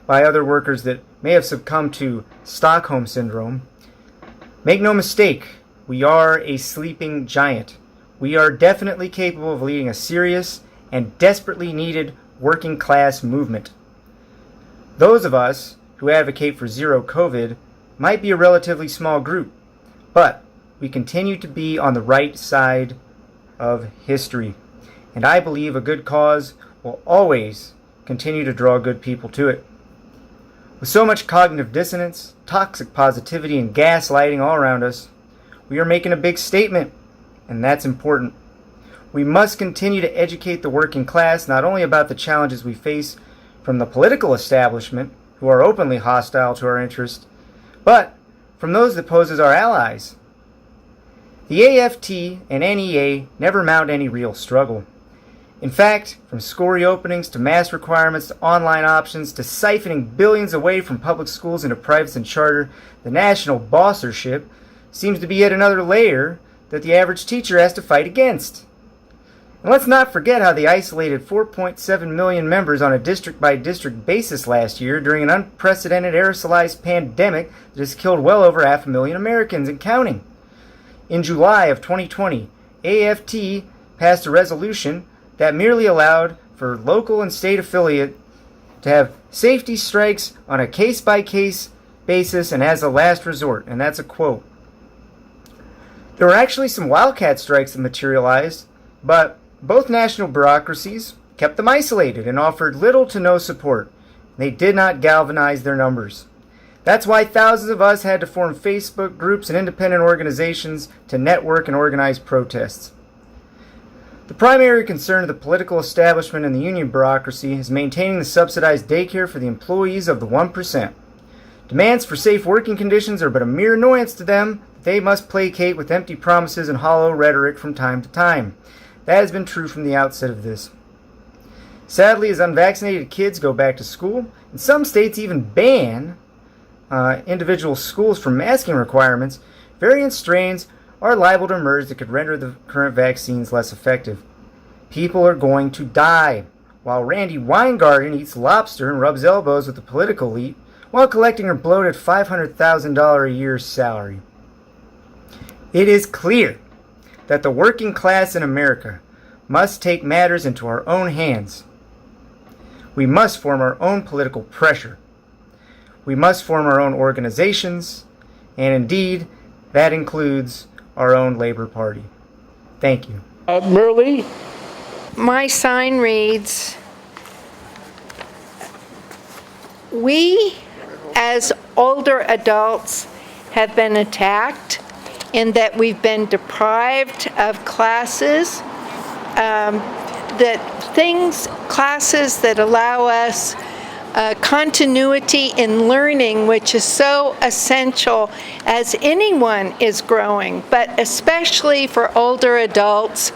by other workers that may have succumbed to Stockholm Syndrome, make no mistake, we are a sleeping giant. We are definitely capable of leading a serious and desperately needed working class movement. Those of us who advocate for zero COVID might be a relatively small group, but we continue to be on the right side of history, and I believe a good cause will always continue to draw good people to it. With so much cognitive dissonance, toxic positivity, and gaslighting all around us, we are making a big statement, and that's important. We must continue to educate the working class not only about the challenges we face from the political establishment, who are openly hostile to our interests, but from those that pose as our allies. The AFT and NEA never mount any real struggle. In fact, from school reopenings to mask requirements to online options to siphoning billions away from public schools into privates and charter, the national bossership seems to be yet another layer that the average teacher has to fight against. And let's not forget how they isolated 4.7 million members on a district-by-district basis last year during an unprecedented aerosolized pandemic that has killed well over 500,000 Americans and counting. In July of 2020, AFT passed a resolution that merely allowed for local and state affiliate to have safety strikes on a case-by-case basis and as a last resort, and that's a quote. There were actually some wildcat strikes that materialized, but both national bureaucracies kept them isolated and offered little to no support. They did not galvanize their numbers. That's why thousands of us had to form Facebook groups and independent organizations to network and organize protests. The primary concern of the political establishment and the union bureaucracy is maintaining the subsidized daycare for the employees of the 1%. Demands for safe working conditions are but a mere annoyance to them. They must placate with empty promises and hollow rhetoric from time to time. That has been true from the outset of this. Sadly, as unvaccinated kids go back to school, and some states even ban individual schools from masking requirements, variant strains are liable to emerge that could render the current vaccines less effective. People are going to die, while Randy Weingarten eats lobster and rubs elbows with the political elite while collecting her bloated $500,000 a year salary. It is clear that the working class in America must take matters into our own hands. We must form our own political pressure. We must form our own organizations, and indeed, that includes our own Labor Party. Thank you. Merle? My sign reads, "We, as older adults, have been attacked in that we've been deprived of classes, classes that allow us continuity in learning, which is so essential as anyone is growing, but especially for older adults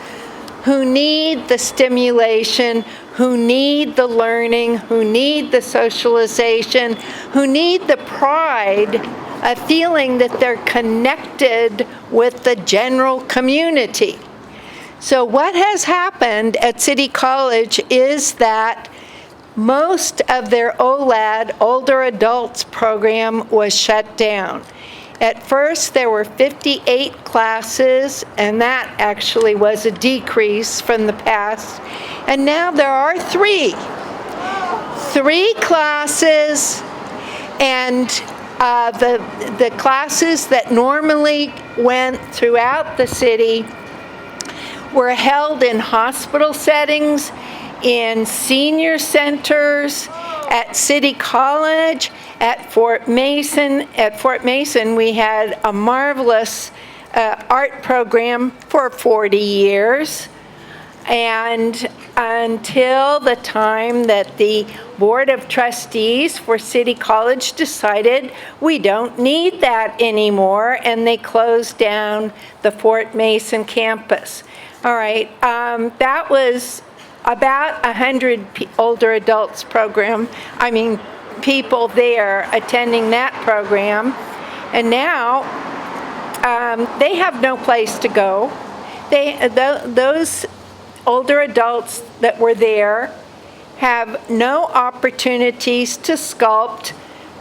who need the stimulation, who need the learning, who need the socialization, who need the pride of feeling that they're connected with the general community. So what has happened at City College is that most of their OLAD, older adults program, was shut down. At first, there were 58 classes, and that actually was a decrease from the past. And now there are three classes, and the classes that normally went throughout the city were held in hospital settings, in senior centers, at City College, at Fort Mason. At Fort Mason, we had a marvelous art program for 40 years. And until the time that the Board of Trustees for City College decided we don't need that anymore, and they closed down the Fort Mason campus. All right, that was about 100 older adults program, people there attending that program. And now they have no place to go. Those older adults that were there have no opportunities to sculpt,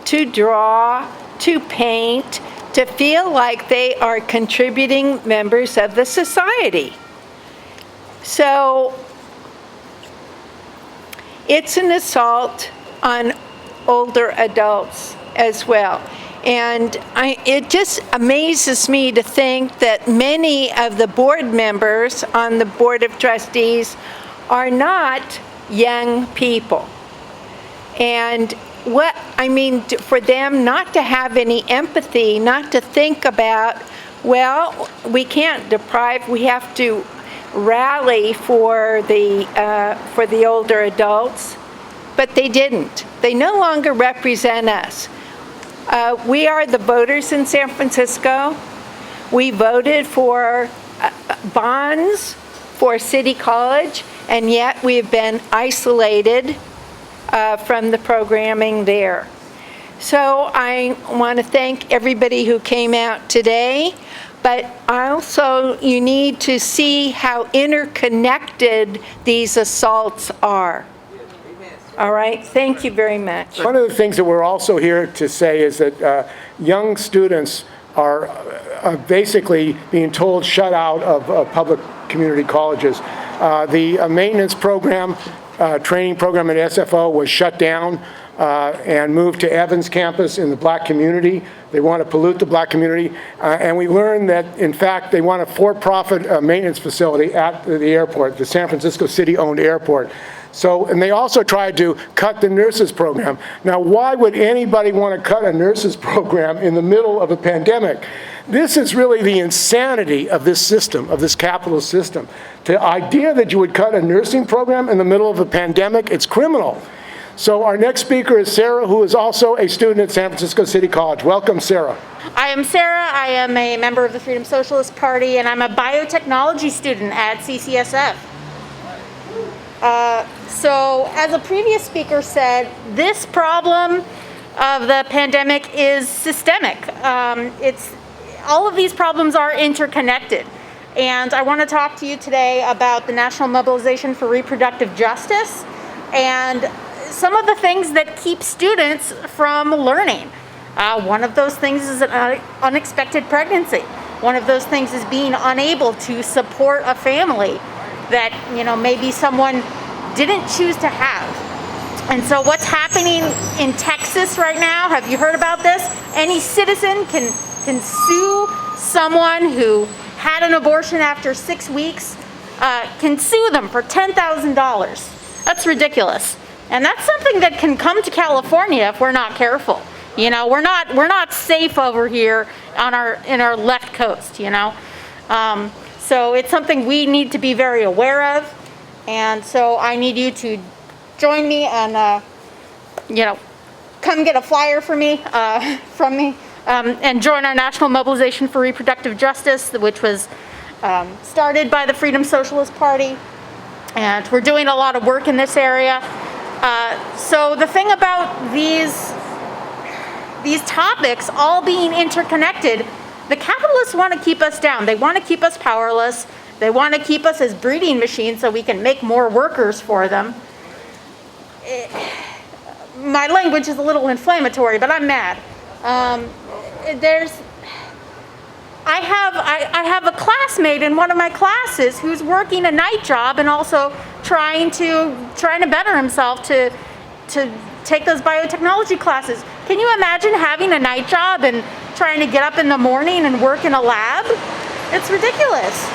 to draw, to paint, to feel like they are contributing members of the society. So it's an assault on older adults as well. And it just amazes me to think that many of the board members on the Board of Trustees are not young people. And for them not to have any empathy, not to think about, well, we can't deprive, we have to rally for the older adults, but they didn't. They no longer represent us. We are the voters in San Francisco. We voted for bonds for City College, and yet we've been isolated from the programming there. So I want to thank everybody who came out today. But also, you need to see how interconnected these assaults are. All right, thank you very much. One of the things that we're also here to say is that young students are basically being told shut out of public community colleges. The maintenance program, training program at SFO was shut down and moved to Evans campus in the black community. They want to pollute the black community. And we learned that, in fact, they want a for-profit maintenance facility at the airport, the San Francisco city-owned airport. So, and they also tried to cut the nurses program. Now, why would anybody want to cut a nurses program in the middle of a pandemic? This is really the insanity of this system, of this capitalist system. The idea that you would cut a nursing program in the middle of a pandemic, it's criminal. So our next speaker is Sarah, who is also a student at San Francisco City College. Welcome, Sarah. I am Sarah. I am a member of the Freedom Socialist Party, and I'm a biotechnology student at CCSF. So, as a previous speaker said, this problem of the pandemic is systemic. All of these problems are interconnected. And I want to talk to you today about the National Mobilization for Reproductive Justice and some of the things that keep students from learning. One of those things is an unexpected pregnancy. One of those things is being unable to support a family that, maybe someone didn't choose to have. And so what's happening in Texas right now, have you heard about this? Any citizen can sue someone who had an abortion after 6 weeks, can sue them for $10,000. That's ridiculous. And that's something that can come to California if we're not careful. We're not safe over here in our left coast, So it's something we need to be very aware of. And so I need you to join me and, come get a flyer for me, from me, and join our National Mobilization for Reproductive Justice, which was started by the Freedom Socialist Party, and we're doing a lot of work in this area. So the thing about these topics all being interconnected, the capitalists want to keep us down. They want to keep us powerless. They want to keep us as breeding machines so we can make more workers for them. My language is a little inflammatory, but I'm mad. I have a classmate in one of my classes who's working a night job and also trying to better himself to take those biotechnology classes. Can you imagine having a night job and trying to get up in the morning and work in a lab? It's ridiculous.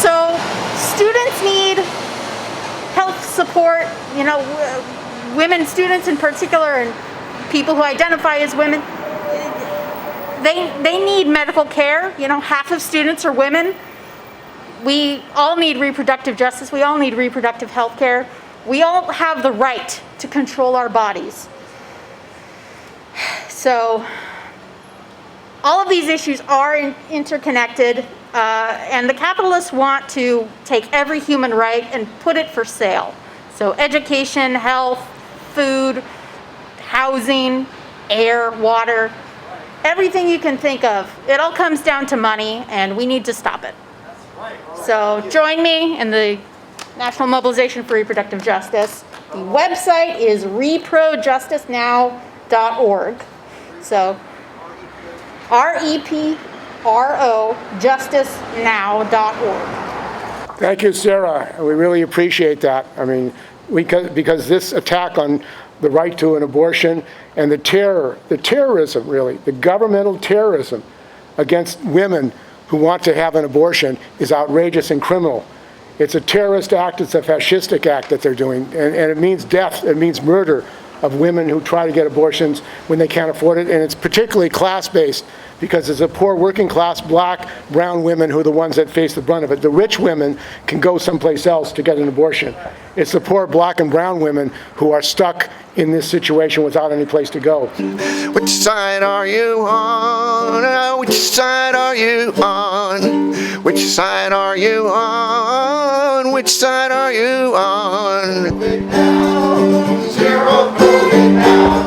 So students need health support, you know, women students in particular and people who identify as women. They need medical care. You know, half of students are women. We all need reproductive justice. We all need reproductive health care. We all have the right to control our bodies. So all of these issues are interconnected, and the capitalists want to take every human right and put it for sale. So education, health, food, housing, air, water, everything you can think of. It all comes down to money, and we need to stop it. So join me in the National Mobilization for Reproductive Justice. The website is reprojusticenow.org. So REPRO justicenow.org. Thank you, Sarah. We really appreciate that. I mean, because this attack on the right to an abortion and the terrorism, really, the governmental terrorism against women who want to have an abortion is outrageous and criminal. It's a terrorist act, it's a fascistic act that they're doing, and it means death, it means murder of women who try to get abortions when they can't afford it, and it's particularly class-based because it's the poor working class, black, brown women who are the ones that face the brunt of it. The rich women can go someplace else to get an abortion. It's the poor black and brown women who are stuck in this situation without any place to go. Which side are you on? Which side are you on? Which side are you on? Which side are you on? Zero COVID now.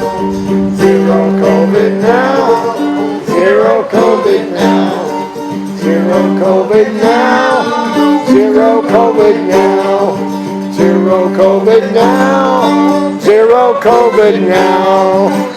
Zero COVID now. Zero COVID now. Zero COVID now. Zero COVID now. Zero COVID now. Zero COVID now.